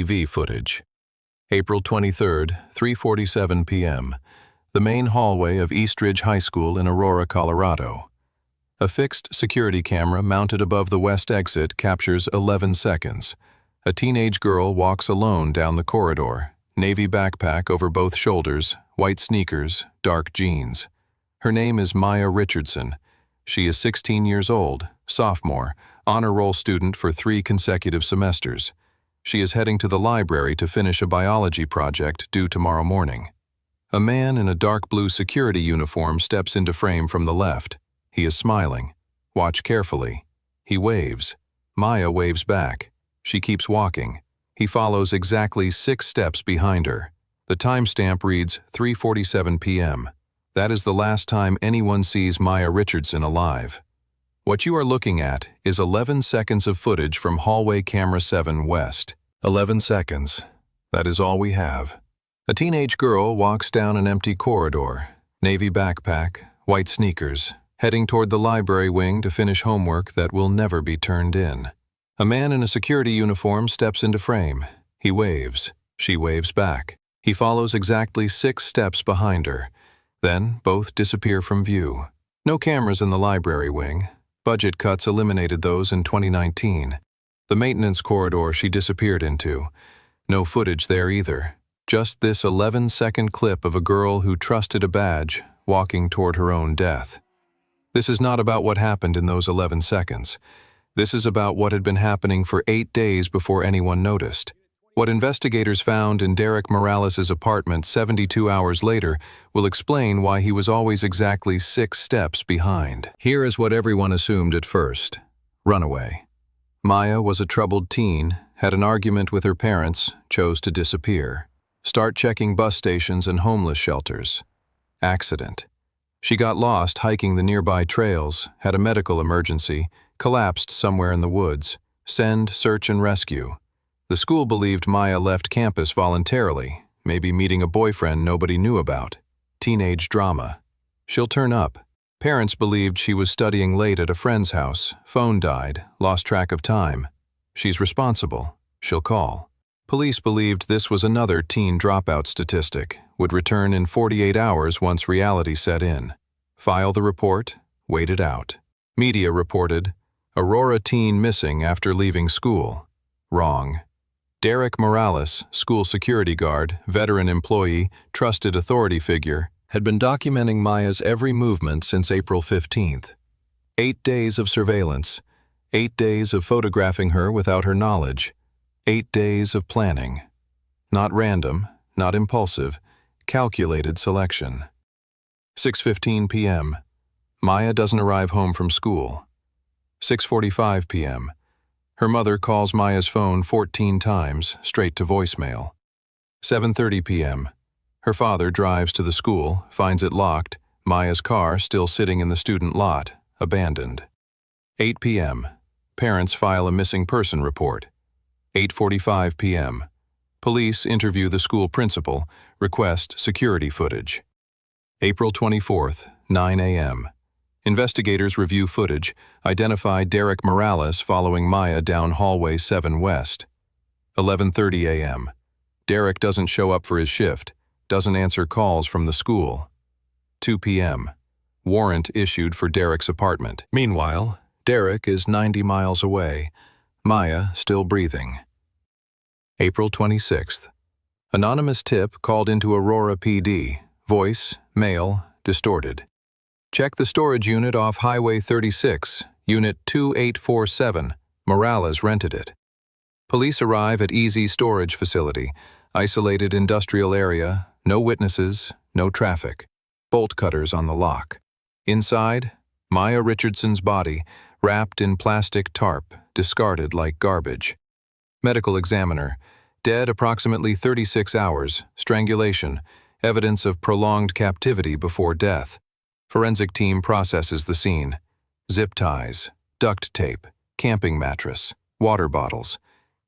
CCTV footage. April 23, 3:47 p.m. The main hallway of Eastridge High School in Aurora, Colorado. A fixed security camera mounted above the west exit captures 11 seconds. A teenage girl walks alone down the corridor, navy backpack over both shoulders, white sneakers, dark jeans. Her name is Maya Richardson. She is 16 years old, sophomore, honor roll student for 3 consecutive semesters. She is heading to the library to finish a biology project due tomorrow morning. A man in a dark blue security uniform steps into frame from the left. He is smiling. Watch carefully. He waves. Maya waves back. She keeps walking. He follows exactly 6 steps behind her. The timestamp reads 3:47 p.m. That is the last time anyone sees Maya Richardson alive. What you are looking at is 11 seconds of footage from hallway camera 7 west. 11 seconds. That is all we have. A teenage girl walks down an empty corridor, navy backpack, white sneakers, heading toward the library wing to finish homework that will never be turned in. A man in a security uniform steps into frame. He waves. She waves back. He follows exactly 6 steps behind her. Then both disappear from view. No cameras in the library wing. Budget cuts eliminated those in 2019. The maintenance corridor she disappeared into. No footage there either. Just this 11-second clip of a girl who trusted a badge, walking toward her own death. This is not about what happened in those 11 seconds. This is about what had been happening for 8 days before anyone noticed. What investigators found in Derek Morales' apartment 72 hours later will explain why he was always exactly 6 steps behind. Here is what everyone assumed at first. Runaway. Maya was a troubled teen, had an argument with her parents, chose to disappear. Start checking bus stations and homeless shelters. Accident. She got lost hiking the nearby trails, had a medical emergency, collapsed somewhere in the woods. Send, search, and rescue. The school believed Maya left campus voluntarily, maybe meeting a boyfriend nobody knew about. Teenage drama. She'll turn up. Parents believed she was studying late at a friend's house, phone died, lost track of time. She's responsible. She'll call. Police believed this was another teen dropout statistic, would return in 48 hours once reality set in. File the report, wait it out. Media reported, Aurora teen missing after leaving school. Wrong. Derek Morales, school security guard, veteran employee, trusted authority figure, had been documenting Maya's every movement since April 15th. 8 days of surveillance, 8 days of photographing her without her knowledge, 8 days of planning. Not random, not impulsive, calculated selection. 6:15 p.m. Maya doesn't arrive home from school. 6:45 p.m. Her mother calls Maya's phone 14 times, straight to voicemail. 7:30 p.m. Her father drives to the school, finds it locked, Maya's car still sitting in the student lot, abandoned. 8 p.m. Parents file a missing person report. 8:45 p.m. Police interview the school principal, request security footage. April 24th, 9 a.m. Investigators review footage, identify Derek Morales following Maya down hallway 7 west. 11:30 a.m. Derek doesn't show up for his shift, doesn't answer calls from the school. 2 p.m. Warrant issued for Derek's apartment. Meanwhile, Derek is 90 miles away, Maya still breathing. April 26th. Anonymous tip called into Aurora PD, voice, male, distorted. Check the storage unit off Highway 36, Unit 2847. Morales rented it. Police arrive at Easy Storage Facility, isolated industrial area, no witnesses, no traffic. Bolt cutters on the lock. Inside, Maya Richardson's body, wrapped in plastic tarp, discarded like garbage. Medical examiner, dead approximately 36 hours, strangulation, evidence of prolonged captivity before death. Forensic team processes the scene. Zip ties, duct tape, camping mattress, water bottles.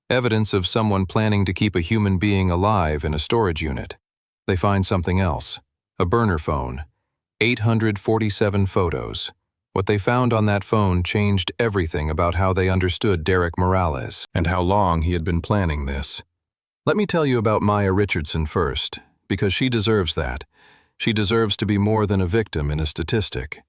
Evidence of someone planning to keep a human being alive in a storage unit. They find something else. A burner phone. 847 photos. What they found on that phone changed everything about how they understood Derek Morales and how long he had been planning this. Let me tell you about Maya Richardson first, because she deserves that. She deserves to be more than a victim in a statistic.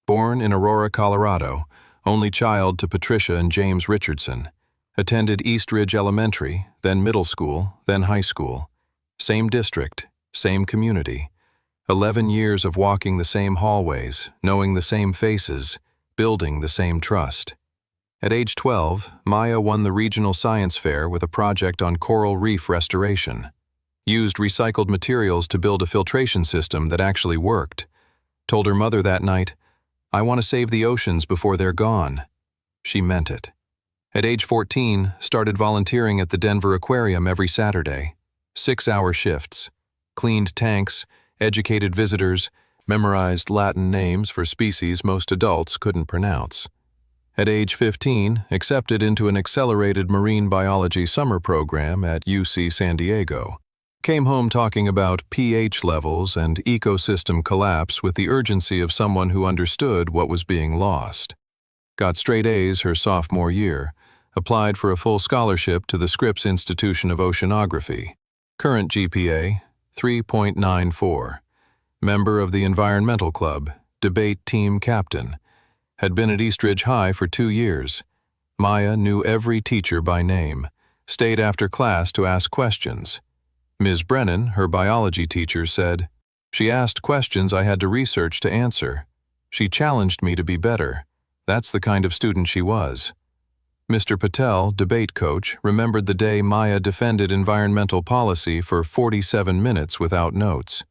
Born in Aurora, Colorado, only child to Patricia and James Richardson, attended East Ridge Elementary, then middle school, then high school. Same district, same community. 11 years of walking the same hallways, knowing the same faces, building the same trust. At age 12, Maya won the regional science fair with a project on coral reef restoration. Used recycled materials to build a filtration system that actually worked. Told her mother that night, "I want to save the oceans before they're gone." She meant it. At age 14, started volunteering at the Denver Aquarium every Saturday. 6-hour shifts. Cleaned tanks, educated visitors, memorized Latin names for species most adults couldn't pronounce. At age 15, accepted into an accelerated marine biology summer program at UC San Diego. Came home talking about pH levels and ecosystem collapse with the urgency of someone who understood what was being lost. Got straight A's her sophomore year, applied for a full scholarship to the Scripps Institution of Oceanography. Current GPA, 3.94. Member of the Environmental Club, debate team captain. Had been at East Ridge High for 2 years. Maya knew every teacher by name, stayed after class to ask questions. Ms. Brennan, her biology teacher, said, "She asked questions I had to research to answer. She challenged me to be better. That's the kind of student she was." Mr. Patel, debate coach, remembered the day Maya defended environmental policy for 47 minutes without notes.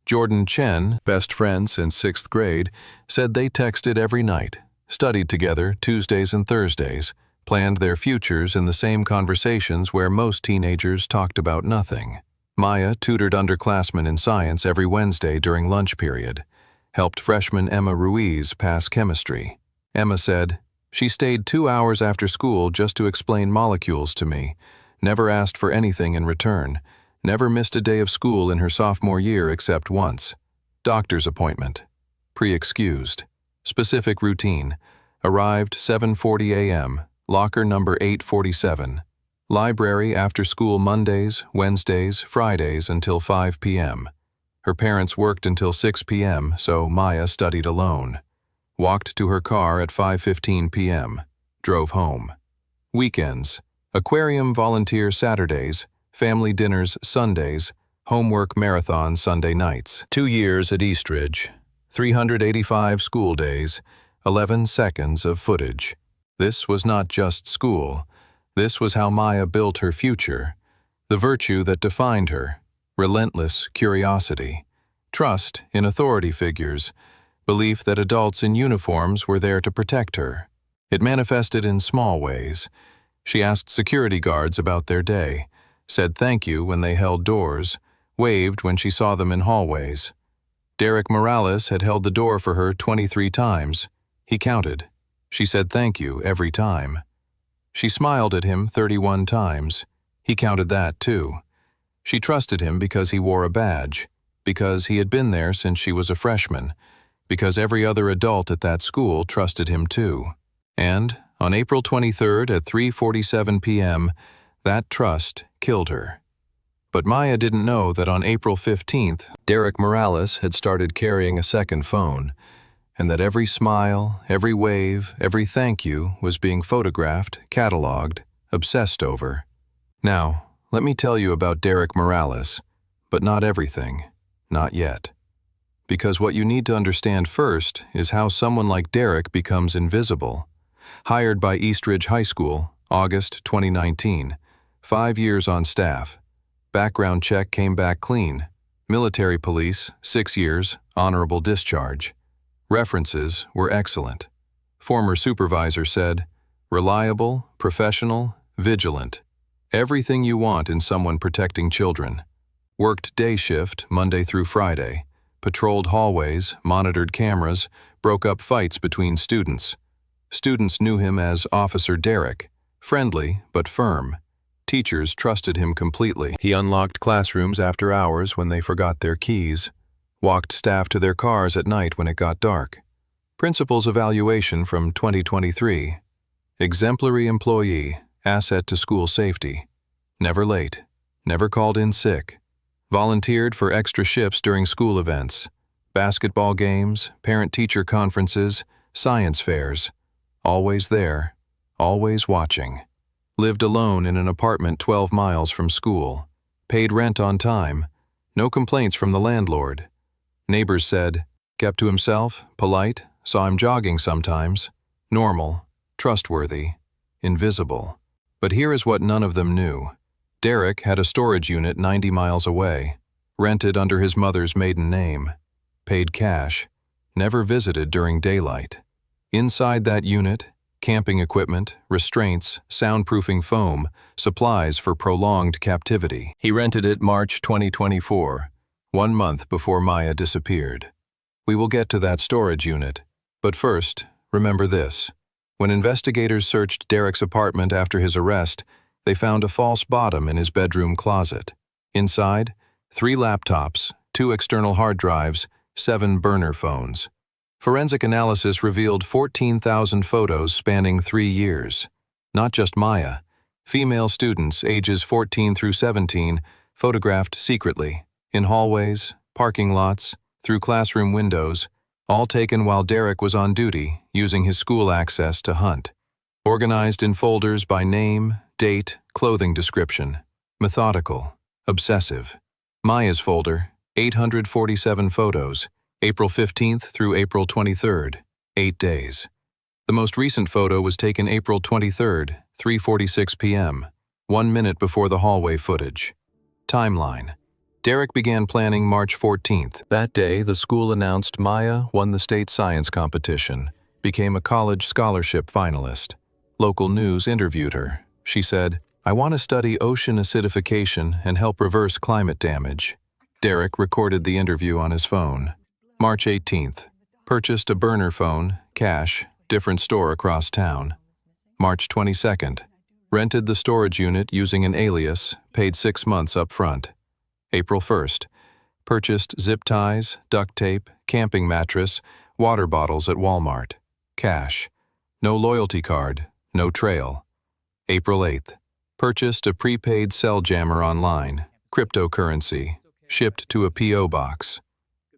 Jordan Chen, best friend since 6th grade, said they texted every night, studied together Tuesdays and Thursdays, planned their futures in the same conversations where most teenagers talked about nothing. Maya tutored underclassmen in science every Wednesday during lunch period, helped freshman Emma Ruiz pass chemistry. Emma said, "She stayed 2 hours after school just to explain molecules to me, never asked for anything in return. Never missed a day of school in her sophomore year except once. Doctor's appointment. Pre-excused. Specific routine. Arrived 7:40 a.m. Locker number 847. Library after school Mondays, Wednesdays, Fridays until 5 p.m. Her parents worked until 6 p.m., so Maya studied alone. Walked to her car at 5:15 p.m. Drove home. Weekends. Aquarium volunteer Saturdays. Family dinners Sundays, homework marathon Sunday nights. 2 years at East Ridge, 385 school days, 11 seconds of footage. This was not just school. This was how Maya built her future. The virtue that defined her, relentless curiosity, trust in authority figures, belief that adults in uniforms were there to protect her. It manifested in small ways. She asked security guards about their day, said thank you when they held doors, waved when she saw them in hallways. Derek Morales had held the door for her 23 times. He counted. She said thank you every time. She smiled at him 31 times. He counted that too. She trusted him because he wore a badge, because he had been there since she was a freshman, because every other adult at that school trusted him too. And on April 23rd at 3:47 p.m., that trust killed her. But Maya didn't know that on April 15th, Derek Morales had started carrying a second phone, and that every smile, every wave, every thank you was being photographed, cataloged, obsessed over. Now, let me tell you about Derek Morales, but not everything, not yet. Because what you need to understand first is how someone like Derek becomes invisible. Hired by East Ridge High School, August 2019. 5 years on staff. Background check came back clean. Military police, 6 years, honorable discharge. References were excellent. Former supervisor said, reliable, professional, vigilant. Everything you want in someone protecting children. Worked day shift, Monday through Friday. Patrolled hallways, monitored cameras, broke up fights between students. Students knew him as Officer Derek, friendly but firm. Teachers trusted him completely. He unlocked classrooms after hours when they forgot their keys, walked staff to their cars at night when it got dark. Principal's evaluation from 2023. Exemplary employee, asset to school safety. Never late, Never called in sick. Volunteered for extra shifts during school events, basketball games, parent-teacher conferences, science fairs. Always there, always watching. Lived alone in an apartment 12 miles from school. Paid rent on time. No complaints from the landlord. Neighbors said, kept to himself, polite, saw him jogging sometimes. Normal, trustworthy, invisible. But here is what none of them knew. Derek had a storage unit 90 miles away, rented under his mother's maiden name, paid cash, never visited during daylight. Inside that unit, camping equipment, restraints, soundproofing foam, supplies for prolonged captivity. He rented it March 2024, 1 month before Maya disappeared. We will get to that storage unit, but first, remember this. When investigators searched Derek's apartment after his arrest, they found a false bottom in his bedroom closet. Inside, 3 laptops, 2 external hard drives, 7 burner phones. Forensic analysis revealed 14,000 photos spanning 3 years. Not just Maya. Female students ages 14 through 17 photographed secretly, in hallways, parking lots, through classroom windows, all taken while Derek was on duty, using his school access to hunt. Organized in folders by name, date, clothing description. Methodical. Obsessive. Maya's folder, 847 photos, April 15th through April 23rd, 8 days. The most recent photo was taken April 23rd, 3:46 p.m., 1 minute before the hallway footage. Timeline. Derek began planning March 14th. That day, the school announced Maya won the state science competition, became a college scholarship finalist. Local news interviewed her. She said, "I want to study ocean acidification and help reverse climate damage." Derek recorded the interview on his phone. March 18th. Purchased a burner phone, cash, different store across town. March 22nd. Rented the storage unit using an alias, paid 6 months up front. April 1st. Purchased zip ties, duct tape, camping mattress, water bottles at Walmart. Cash. No loyalty card, no trail. April 8th. Purchased a prepaid cell jammer online, cryptocurrency, shipped to a P.O. box.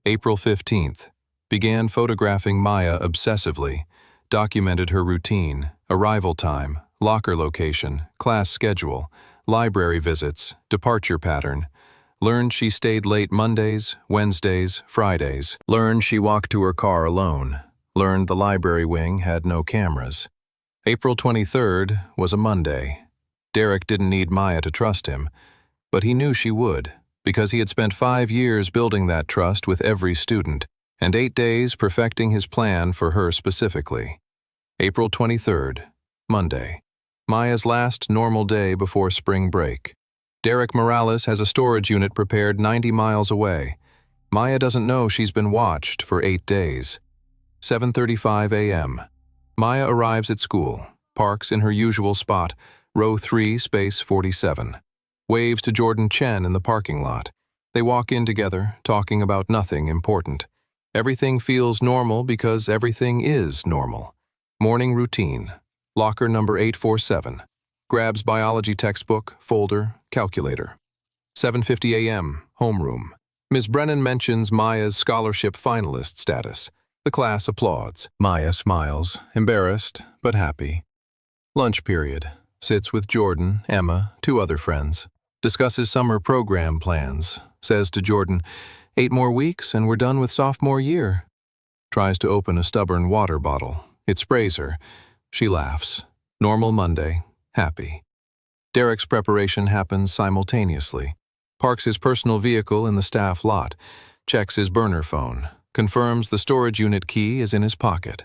April 15th. Began photographing Maya obsessively, documented her routine, arrival time, locker location, class schedule, library visits, departure pattern. Learned she stayed late Mondays, Wednesdays, Fridays. Learned she walked to her car alone. Learned the library wing had no cameras. April 23rd was a Monday. Derek didn't need Maya to trust him, but he knew she would, because he had spent 5 years building that trust with every student, and 8 days perfecting his plan for her specifically. April 23rd, Monday. Maya's last normal day before spring break. Derek Morales has a storage unit prepared 90 miles away. Maya doesn't know she's been watched for 8 days. 7:35 a.m. Maya arrives at school, parks in her usual spot, row 3, space 47. Waves to Jordan Chen in the parking lot. They walk in together, talking about nothing important. Everything feels normal because everything is normal. Morning routine. Locker number 847. Grabs biology textbook, folder, calculator. 7:50 a.m. Homeroom. Ms. Brennan mentions Maya's scholarship finalist status. The class applauds. Maya smiles, embarrassed but happy. Lunch period. Sits with Jordan, Emma, 2 other friends. Discusses summer program plans. Says to Jordan, 8 more weeks and we're done with sophomore year. Tries to open a stubborn water bottle. It sprays her. She laughs. Normal Monday. Happy. Derek's preparation happens simultaneously. Parks his personal vehicle in the staff lot. Checks his burner phone. Confirms the storage unit key is in his pocket.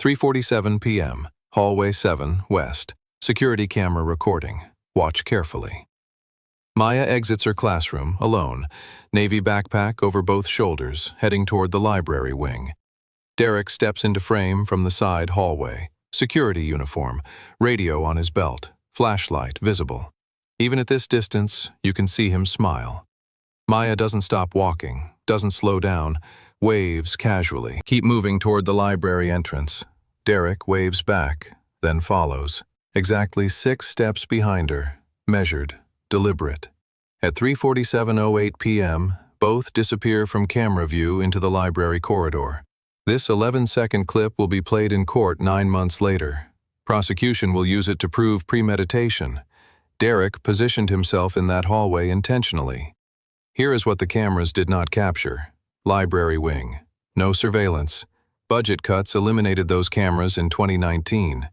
3:47 p.m. Hallway 7, West. Security camera recording. Watch carefully. Maya exits her classroom, alone, navy backpack over both shoulders, heading toward the library wing. Derek steps into frame from the side hallway. Security uniform, radio on his belt, flashlight visible. Even at this distance, you can see him smile. Maya doesn't stop walking, doesn't slow down, waves casually. Keep moving toward the library entrance. Derek waves back, then follows. Exactly 6 steps behind her, measured, deliberate. At 3:47:08 p.m., both disappear from camera view into the library corridor. This 11-second clip will be played in court 9 months later. Prosecution will use it to prove premeditation. Derek positioned himself in that hallway intentionally. Here is what the cameras did not capture. Library wing. No surveillance. Budget cuts eliminated those cameras in 2019.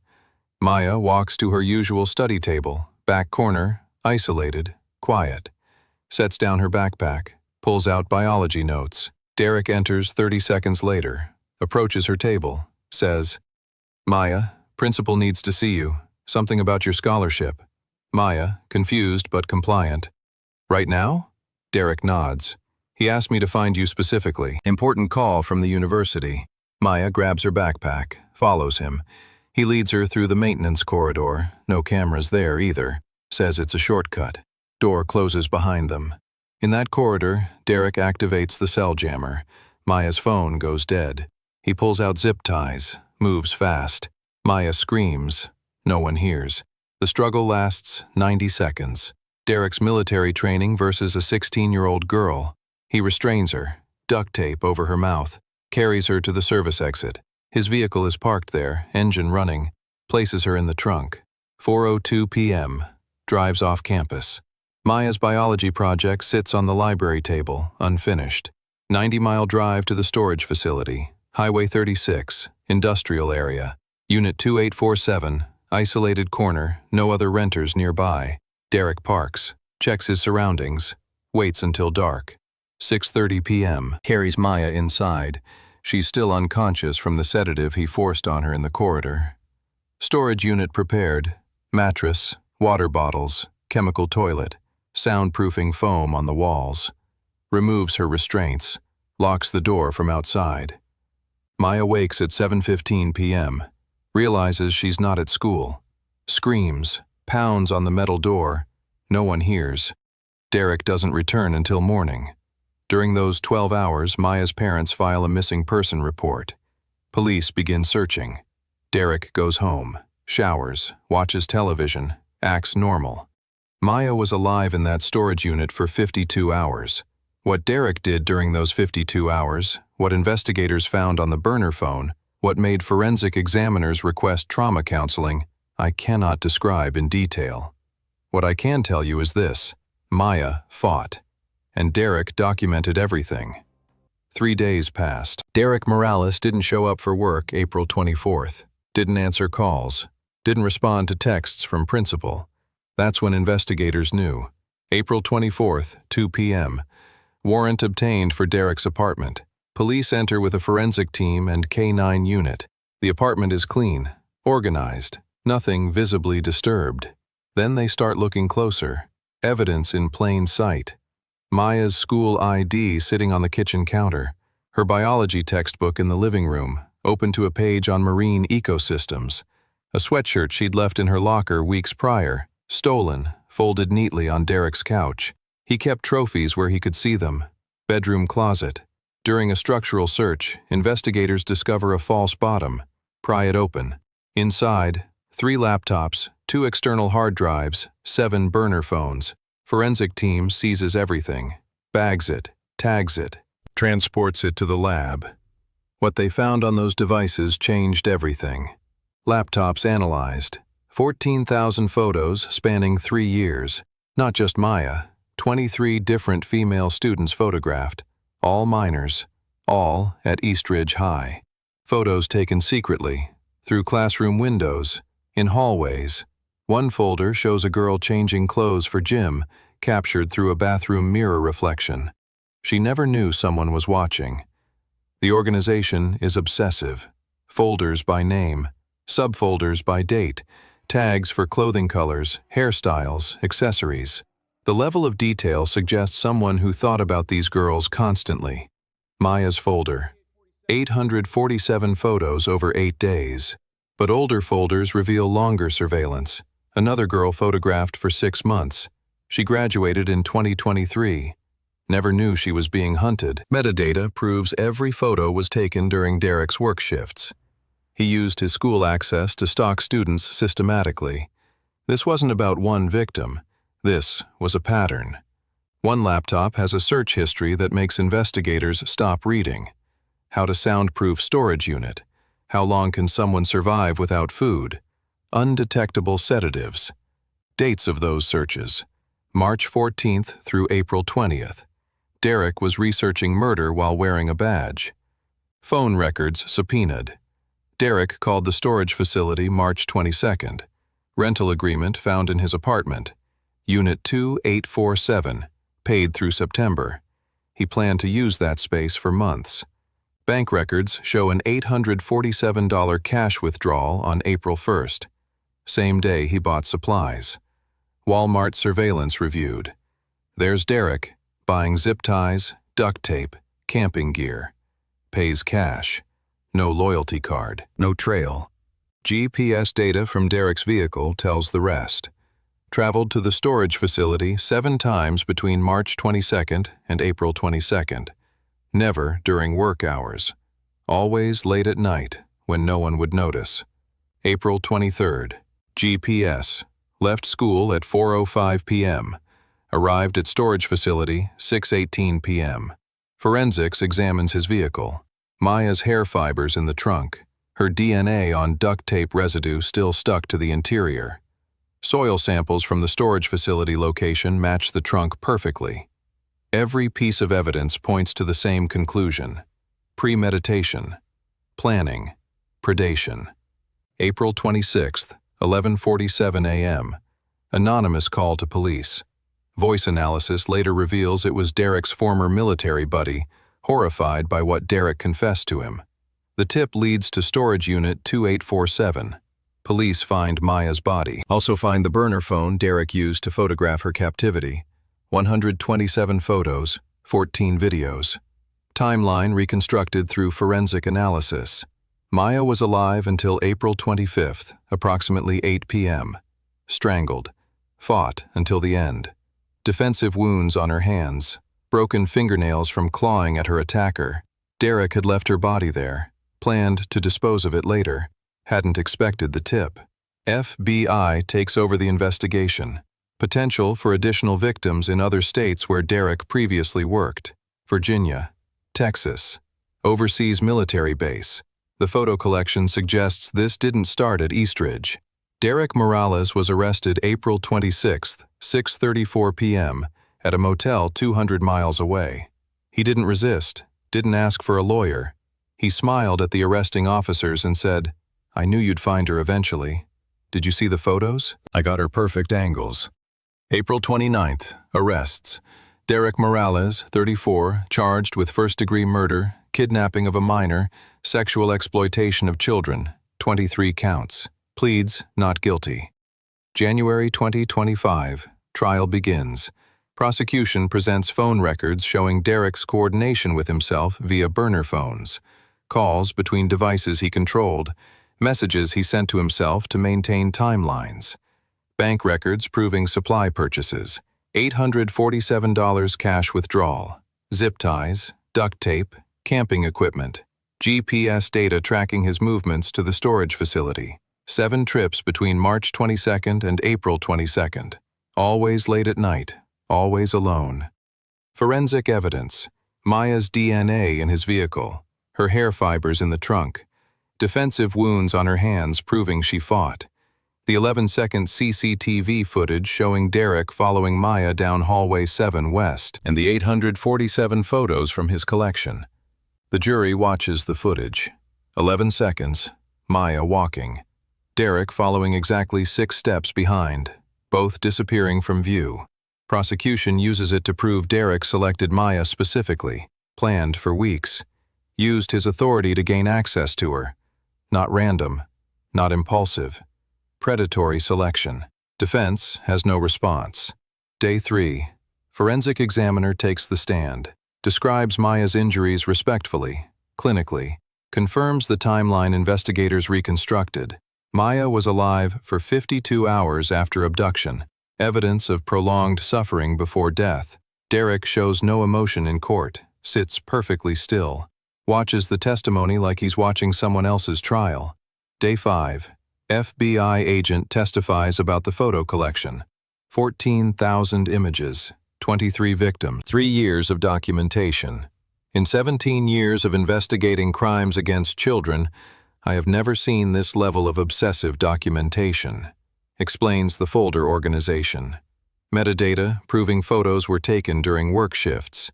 Maya walks to her usual study table, back corner, isolated, quiet. Sets down her backpack, pulls out biology notes. Derek enters 30 seconds later, approaches her table, says, "Maya, principal needs to see you. Something about your scholarship." Maya, confused but compliant. "Right now?" Derek nods. "He asked me to find you specifically. Important call from the university." Maya grabs her backpack, follows him. He leads her through the maintenance corridor, no cameras there either, says it's a shortcut. Door closes behind them. In that corridor, Derek activates the cell jammer. Maya's phone goes dead. He pulls out zip ties, moves fast. Maya screams. No one hears. The struggle lasts 90 seconds. Derek's military training versus a 16-year-old girl. He restrains her, duct tape over her mouth, carries her to the service exit. His vehicle is parked there, engine running, places her in the trunk. 4:02 p.m., drives off campus. Maya's biology project sits on the library table, unfinished. 90-mile drive to the storage facility, Highway 36, industrial area. Unit 2847, isolated corner, no other renters nearby. Derek parks, checks his surroundings, waits until dark. 6:30 p.m. Carries Maya inside. She's still unconscious from the sedative he forced on her in the corridor. Storage unit prepared. Mattress, water bottles, chemical toilet, soundproofing foam on the walls. Removes her restraints, locks the door from outside. Maya wakes at 7:15 p.m., realizes she's not at school. Screams, pounds on the metal door. No one hears. Derek doesn't return until morning. During those 12 hours, Maya's parents file a missing person report. Police begin searching. Derek goes home, showers, watches television, acts normal. Maya was alive in that storage unit for 52 hours. What Derek did during those 52 hours, what investigators found on the burner phone, what made forensic examiners request trauma counseling, I cannot describe in detail. What I can tell you is this: Maya fought, and Derek documented everything. 3 days passed. Derek Morales didn't show up for work April 24th, didn't answer calls, didn't respond to texts from principal. That's when investigators knew. April 24th, 2 p.m. Warrant obtained for Derek's apartment. Police enter with a forensic team and K-9 unit. The apartment is clean, organized, nothing visibly disturbed. Then they start looking closer. Evidence in plain sight. Maya's school ID sitting on the kitchen counter. Her biology textbook in the living room, open to a page on marine ecosystems. A sweatshirt she'd left in her locker weeks prior, stolen, folded neatly on Derek's couch. He kept trophies where he could see them. Bedroom closet. During a structural search, investigators discover a false bottom. Pry it open. Inside, 3 laptops, 2 external hard drives, 7 burner phones. Forensic team seizes everything, bags it, tags it, transports it to the lab. What they found on those devices changed everything. Laptops analyzed. 14,000 photos spanning 3 years. Not just Maya, 23 different female students photographed. All minors, all at East Ridge High. Photos taken secretly, through classroom windows, in hallways. One folder shows a girl changing clothes for gym, captured through a bathroom mirror reflection. She never knew someone was watching. The organization is obsessive. Folders by name, subfolders by date, tags for clothing colors, hairstyles, accessories. The level of detail suggests someone who thought about these girls constantly. Maya's folder. 847 photos over 8 days. But older folders reveal longer surveillance. Another girl photographed for 6 months. She graduated in 2023. Never knew she was being hunted. Metadata proves every photo was taken during Derek's work shifts. He used his school access to stalk students systematically. This wasn't about one victim. This was a pattern. One laptop has a search history that makes investigators stop reading. How to soundproof storage unit. How long can someone survive without food? Undetectable sedatives. Dates of those searches. March 14th through April 20th. Derek was researching murder while wearing a badge. Phone records subpoenaed. Derek called the storage facility March 22nd. Rental agreement found in his apartment. Unit 2847, paid through September. He planned to use that space for months. Bank records show an $847 cash withdrawal on April 1st. Same day he bought supplies. Walmart surveillance reviewed. There's Derek, buying zip ties, duct tape, camping gear. Pays cash. No loyalty card. No trail. GPS data from Derek's vehicle tells the rest. Traveled to the storage facility 7 times between March 22nd and April 22nd. Never during work hours. Always late at night, when no one would notice. April 23rd. GPS. Left school at 4:05 p.m. Arrived at storage facility 6:18 p.m. Forensics examines his vehicle. Maya's hair fibers in the trunk. Her DNA on duct tape residue still stuck to the interior. Soil samples from the storage facility location match the trunk perfectly. Every piece of evidence points to the same conclusion. Premeditation. Planning. Predation. April 26th, 11:47 a.m. Anonymous call to police. Voice analysis later reveals it was Derek's former military buddy, horrified by what Derek confessed to him. The tip leads to storage unit 2847. Police find Maya's body. Also find the burner phone Derek used to photograph her captivity. 127 photos, 14 videos. Timeline reconstructed through forensic analysis. Maya was alive until April 25th, approximately 8 p.m. Strangled. Fought until the end. Defensive wounds on her hands. Broken fingernails from clawing at her attacker. Derek had left her body there. Planned to dispose of it later. Hadn't expected the tip. FBI takes over the investigation. Potential for additional victims in other states where Derek previously worked. Virginia. Texas. Overseas military base. The photo collection suggests this didn't start at Eastridge. Derek Morales was arrested April 26th, 6:34 p.m. at a motel 200 miles away. He didn't resist, didn't ask for a lawyer. He smiled at the arresting officers and said, "I knew you'd find her eventually. Did you see the photos? I got her perfect angles." April 29th, arrests. Derek Morales, 34, charged with first-degree murder, kidnapping of a minor, sexual exploitation of children, 23 counts. Pleads not guilty. January 2025, trial begins. Prosecution presents phone records showing Derek's coordination with himself via burner phones, calls between devices he controlled, messages he sent to himself to maintain timelines, bank records proving supply purchases, $847 cash withdrawal, zip ties, duct tape, camping equipment, GPS data tracking his movements to the storage facility, 7 trips between March 22nd and April 22nd, always late at night, always alone. Forensic evidence, Maya's DNA in his vehicle, her hair fibers in the trunk, defensive wounds on her hands proving she fought, the 11-second CCTV footage showing Derek following Maya down hallway 7 west, and the 847 photos from his collection. The jury watches the footage. 11 seconds, Maya walking. Derek following exactly 6 steps behind, both disappearing from view. Prosecution uses it to prove Derek selected Maya specifically, planned for weeks, used his authority to gain access to her. Not random, not impulsive. Predatory selection. Defense has no response. Day 3. Forensic examiner takes the stand, describes Maya's injuries respectfully, clinically, confirms the timeline investigators reconstructed. Maya was alive for 52 hours after abduction, evidence of prolonged suffering before death. Derek shows no emotion in court, sits perfectly still, watches the testimony like he's watching someone else's trial. Day 5. FBI agent testifies about the photo collection. 14,000 images, 23 victims, 3 years of documentation. In 17 years of investigating crimes against children, I have never seen this level of obsessive documentation, explains the folder organization. Metadata proving photos were taken during work shifts.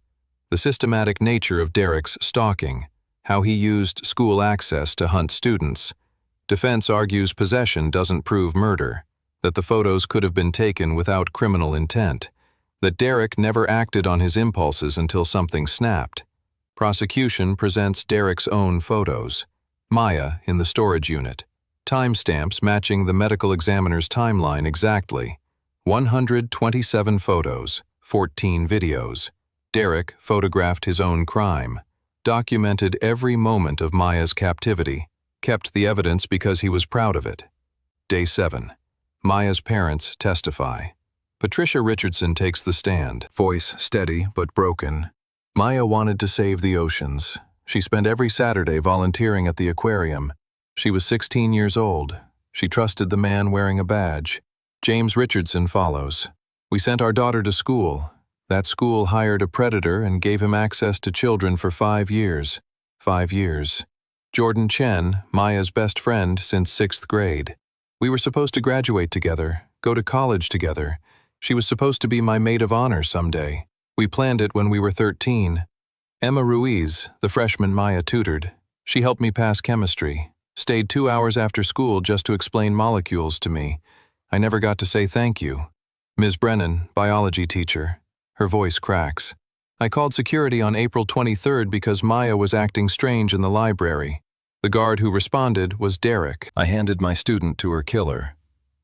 The systematic nature of Derek's stalking, how he used school access to hunt students. Defense argues possession doesn't prove murder, that the photos could have been taken without criminal intent, that Derek never acted on his impulses until something snapped. Prosecution presents Derek's own photos. Maya in the storage unit. Timestamps matching the medical examiner's timeline exactly. 127 photos, 14 videos. Derek photographed his own crime, documented every moment of Maya's captivity, kept the evidence because he was proud of it. Day 7. Maya's parents testify. Patricia Richardson takes the stand, voice steady but broken. Maya wanted to save the oceans. She spent every Saturday volunteering at the aquarium. She was 16 years old. She trusted the man wearing a badge. James Richardson follows. We sent our daughter to school. That school hired a predator and gave him access to children for 5 years. 5 years. Jordan Chen, Maya's best friend since 6th grade. We were supposed to graduate together, go to college together. She was supposed to be my maid of honor someday. We planned it when we were 13. Emma Ruiz, the freshman Maya tutored. She helped me pass chemistry, stayed 2 hours after school just to explain molecules to me. I never got to say thank you. Ms. Brennan, biology teacher. Her voice cracks. I called security on April 23rd because Maya was acting strange in the library. The guard who responded was Derek. I handed my student to her killer.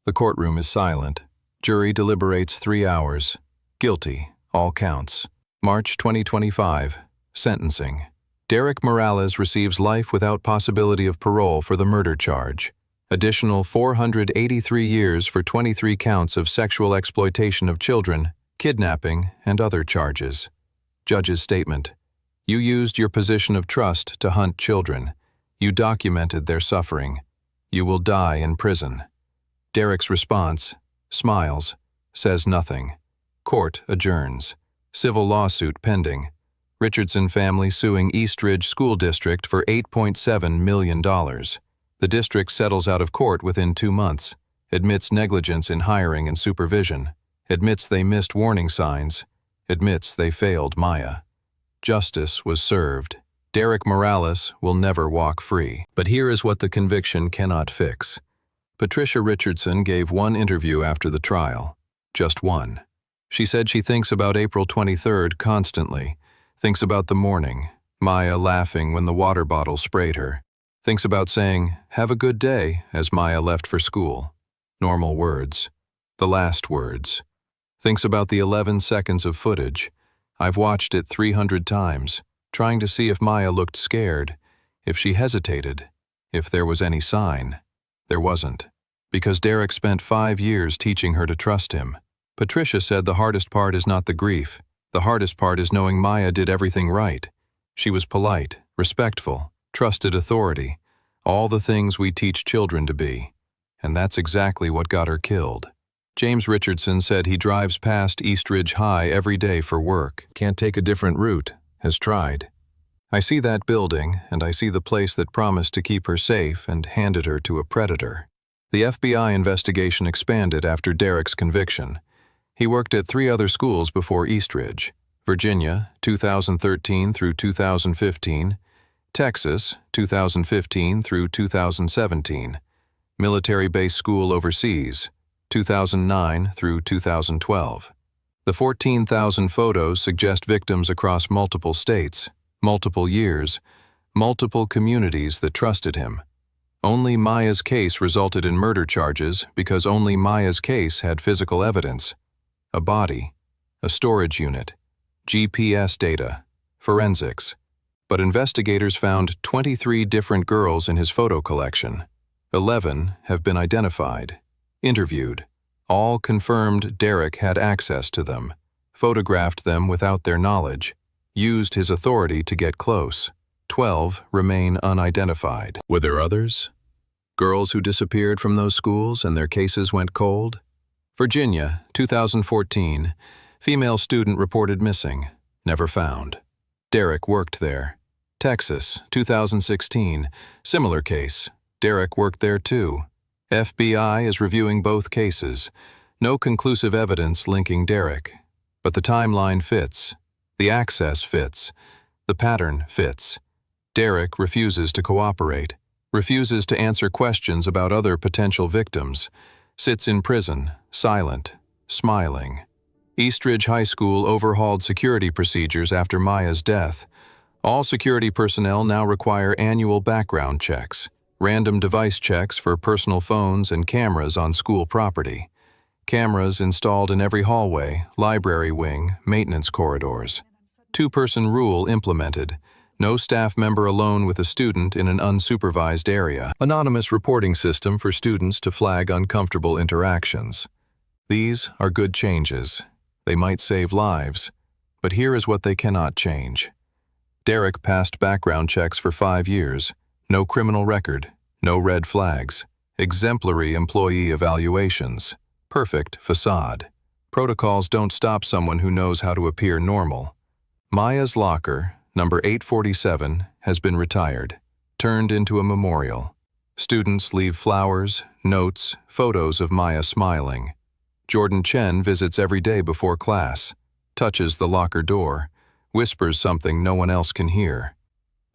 The courtroom is silent. Jury deliberates 3 hours. Guilty, all counts. March 2025. Sentencing. Derek Morales receives life without possibility of parole for the murder charge. Additional 483 years for 23 counts of sexual exploitation of children, kidnapping, and other charges. Judge's statement. You used your position of trust to hunt children. You documented their suffering. You will die in prison. Derek's response, smiles, says nothing. Court adjourns. Civil lawsuit pending. Richardson family suing East Ridge School District for $8.7 million. The district settles out of court within 2 months, admits negligence in hiring and supervision, admits they missed warning signs, admits they failed Maya. Justice was served. Derek Morales will never walk free. But here is what the conviction cannot fix. Patricia Richardson gave one interview after the trial. Just one. She said she thinks about April 23rd constantly. Thinks about the morning, Maya laughing when the water bottle sprayed her. Thinks about saying, "Have a good day," as Maya left for school. Normal words. The last words. Thinks about the 11 seconds of footage. I've watched it 300 times, trying to see if Maya looked scared, if she hesitated, if there was any sign. There wasn't, because Derek spent 5 years teaching her to trust him. Patricia said the hardest part is not the grief. The hardest part is knowing Maya did everything right. She was polite, respectful, trusted authority, all the things we teach children to be. And that's exactly what got her killed. James Richardson said he drives past East Ridge High every day for work. Can't take a different route. Has tried. I see that building, and I see the place that promised to keep her safe and handed her to a predator. The FBI investigation expanded after Derek's conviction. He worked at 3 other schools before East Ridge: Virginia, 2013 through 2015, Texas, 2015 through 2017, Military Base School overseas, 2009 through 2012. The 14,000 photos suggest victims across multiple states, multiple years, multiple communities that trusted him. Only Maya's case resulted in murder charges because only Maya's case had physical evidence. A body, a storage unit, GPS data, forensics. But investigators found 23 different girls in his photo collection. 11 have been identified, interviewed. All confirmed Derek had access to them, photographed them without their knowledge, used his authority to get close. 12 remain unidentified. Were there others? Girls who disappeared from those schools and their cases went cold? Virginia, 2014. Female student reported missing. Never found. Derek worked there. Texas, 2016. Similar case. Derek worked there too. FBI is reviewing both cases. No conclusive evidence linking Derek. But the timeline fits. The access fits. The pattern fits. Derek refuses to cooperate. Refuses to answer questions about other potential victims. Sits in prison, silent, smiling. Eastridge High School overhauled security procedures after Maya's death. All security personnel now require annual background checks, random device checks for personal phones and cameras on school property. Cameras installed in every hallway, library wing, maintenance corridors. Two-person rule implemented. No staff member alone with a student in an unsupervised area. Anonymous reporting system for students to flag uncomfortable interactions. These are good changes. They might save lives, but here is what they cannot change. Derek passed background checks for 5 years. No criminal record, no red flags. Exemplary employee evaluations. Perfect facade. Protocols don't stop someone who knows how to appear normal. Maya's locker, number 847, has been retired, turned into a memorial. Students leave flowers, notes, photos of Maya smiling. Jordan Chen visits every day before class, touches the locker door, whispers something no one else can hear.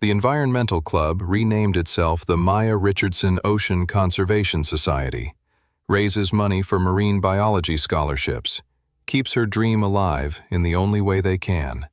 The Environmental Club renamed itself the Maya Richardson Ocean Conservation Society, raises money for marine biology scholarships, keeps her dream alive in the only way they can.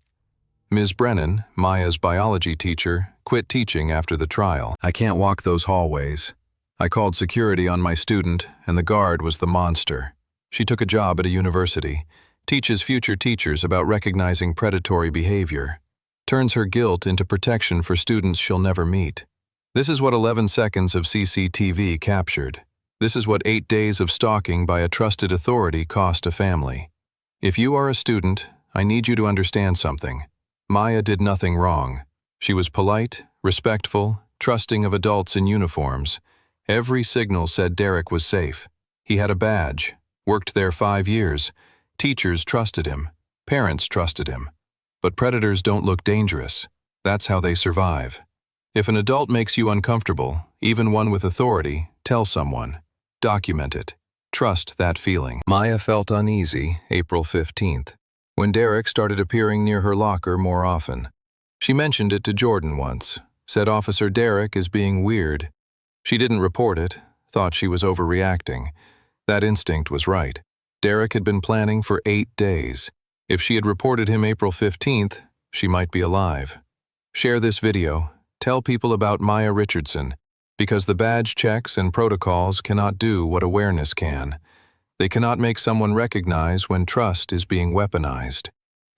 Ms. Brennan, Maya's biology teacher, quit teaching after the trial. I can't walk those hallways. I called security on my student, and the guard was the monster. She took a job at a university, teaches future teachers about recognizing predatory behavior, turns her guilt into protection for students she'll never meet. This is what 11 seconds of CCTV captured. This is what 8 days of stalking by a trusted authority cost a family. If you are a student, I need you to understand something. Maya did nothing wrong. She was polite, respectful, trusting of adults in uniforms. Every signal said Derek was safe. He had a badge, worked there 5 years. Teachers trusted him. Parents trusted him. But predators don't look dangerous. That's how they survive. If an adult makes you uncomfortable, even one with authority, tell someone. Document it. Trust that feeling. Maya felt uneasy April 15th, when Derek started appearing near her locker more often. She mentioned it to Jordan once, said Officer Derek is being weird. She didn't report it, thought she was overreacting. That instinct was right. Derek had been planning for 8 days. If she had reported him April 15th, she might be alive. Share this video. Tell people about Maya Richardson, because the badge checks and protocols cannot do what awareness can. They cannot make someone recognize when trust is being weaponized.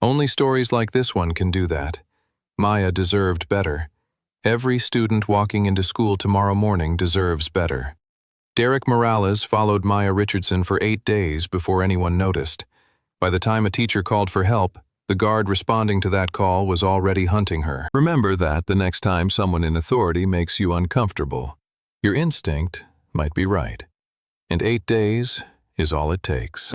Only stories like this one can do that. Maya deserved better. Every student walking into school tomorrow morning deserves better. Derek Morales followed Maya Richardson for 8 days before anyone noticed. By the time a teacher called for help, the guard responding to that call was already hunting her. Remember that the next time someone in authority makes you uncomfortable, your instinct might be right. And 8 days is all it takes.